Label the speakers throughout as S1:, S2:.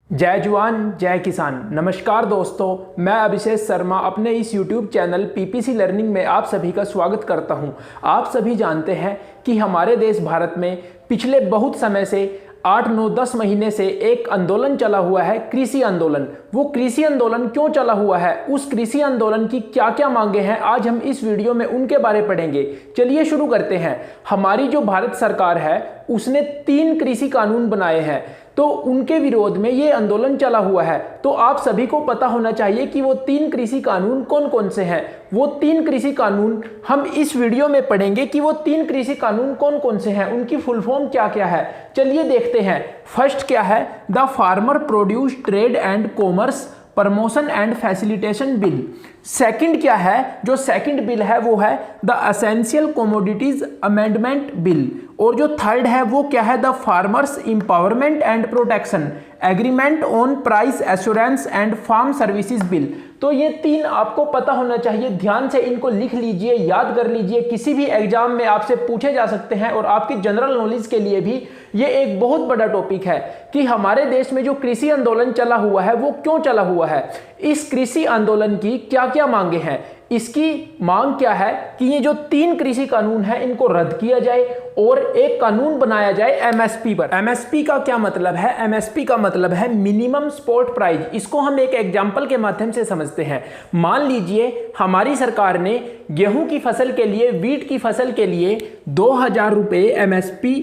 S1: जय जवान जय किसान। नमस्कार दोस्तों, मैं अभिषेक शर्मा अपने इस YouTube चैनल पीपीसी लर्निंग में आप सभी का स्वागत करता हूं। आप सभी जानते हैं कि हमारे देश भारत में पिछले बहुत समय से 8, 9, 10 महीने से एक आंदोलन चला हुआ है, कृषि आंदोलन। वो कृषि आंदोलन क्यों चला हुआ है, उस कृषि आंदोलन की क्या क्या मांगे हैं, आज हम इस वीडियो में उनके बारे में पढ़ेंगे। चलिए शुरू करते हैं। हमारी जो भारत सरकार है उसने 3 कृषि कानून बनाए हैं, तो उनके विरोध में ये आंदोलन चला हुआ है। तो आप सभी को पता होना चाहिए कि वो 3 कृषि कानून कौन कौन से हैं। वो 3 कृषि कानून हम इस वीडियो में पढ़ेंगे कि वो 3 कृषि कानून कौन कौन से हैं, उनकी फुल फॉर्म क्या क्या है। चलिए देखते हैं। फर्स्ट क्या है, the farmer produce trade and commerce promotion and facilitation bill. Second क्या है, जो सेकंड बिल है वो है the essential commodities amendment bill. और जो थर्ड है वो क्या है, the farmers empowerment and protection agreement on price assurance and farm services bill. तो ये 3 आपको पता होना चाहिए, ध्यान से इनको लिख लीजिए, याद कर लीजिए, किसी भी एग्जाम में आपसे पूछे जा सकते हैं। और आपकी जनरल नॉलेज के लिए भी ये एक बहुत बड़ा टॉपिक है कि हमारे देश में जो कृषि आंदोलन चला हुआ है वो क्यों चला हुआ है, इस कृषि आंदोलन की क्या क्या मांगे हैं। इसकी मांग क्या है कि ये जो 3 कृषि कानून है इनको रद्द किया जाए और एक कानून बनाया जाए एमएसपी पर। एमएसपी का क्या मतलब है? एमएसपी का मतलब है मिनिमम सपोर्ट प्राइस। इसको हम एक एग्जांपल के माध्यम से समझते हैं। मान लीजिए हमारी सरकार ने गेहूं की फसल के लिए, वीट की फसल के लिए 2000 रुपये एमएसपी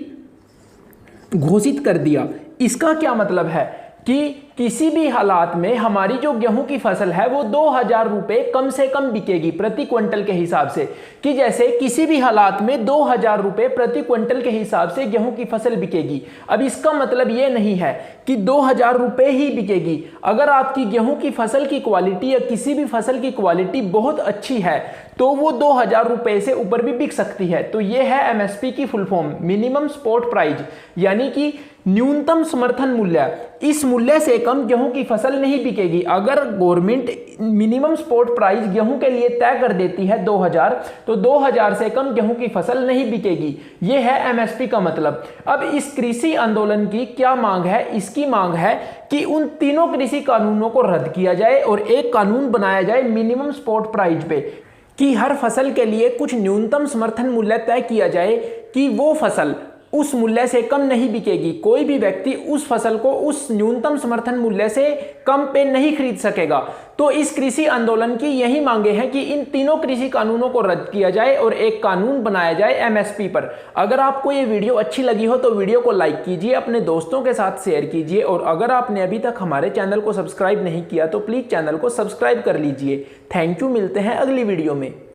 S1: घोषित कर दिया। इसका क्या मतलब है कि किसी भी हालात में हमारी जो गेहूं की फसल है वो 2000 रुपये कम से कम बिकेगी प्रति क्विंटल के हिसाब से। कि जैसे किसी भी हालात में 2000 रुपये प्रति क्विंटल के हिसाब से गेहूं की फसल बिकेगी। अब इसका मतलब ये नहीं है कि 2000 रुपये ही बिकेगी। अगर आपकी गेहूं की फसल की क्वालिटी या किसी भी फसल की क्वालिटी बहुत अच्छी है तो वो 2000 रुपये से ऊपर भी बिक सकती है। तो ये है एमएसपी की full form, minimum support price, यानी कि न्यूनतम समर्थन मूल्य। इस मूल्य से कम गेहूं की फसल नहीं बिकेगी। अगर गवर्नमेंट मिनिमम सपोर्ट प्राइस गेहूं के लिए तय कर देती है 2000, तो 2000 से कम गेहूं की फसल नहीं बिकेगी। यह है एमएसपी का मतलब। अब इस कृषि आंदोलन की क्या मांग है? इसकी मांग है कि उन तीनों कृषि कानूनों को रद्द किया जाए और एक कानून बनाया जाए मिनिमम सपोर्ट प्राइस पे, कि हर फसल के लिए कुछ न्यूनतम समर्थन मूल्य तय किया जाए कि वो फसल उस मूल्य से कम नहीं बिकेगी। कोई भी व्यक्ति उस फसल को उस न्यूनतम समर्थन मूल्य से कम पे नहीं खरीद सकेगा। तो इस कृषि आंदोलन की यही मांगे हैं कि इन तीनों कृषि कानूनों को रद्द किया जाए और एक कानून बनाया जाए एमएसपी पर। अगर आपको ये वीडियो अच्छी लगी हो तो वीडियो को लाइक कीजिए, अपने दोस्तों के साथ शेयर कीजिए, और अगर आपने अभी तक हमारे चैनल को सब्सक्राइब नहीं किया तो प्लीज़ चैनल को सब्सक्राइब कर लीजिए। थैंक यू, मिलते हैं अगली वीडियो में।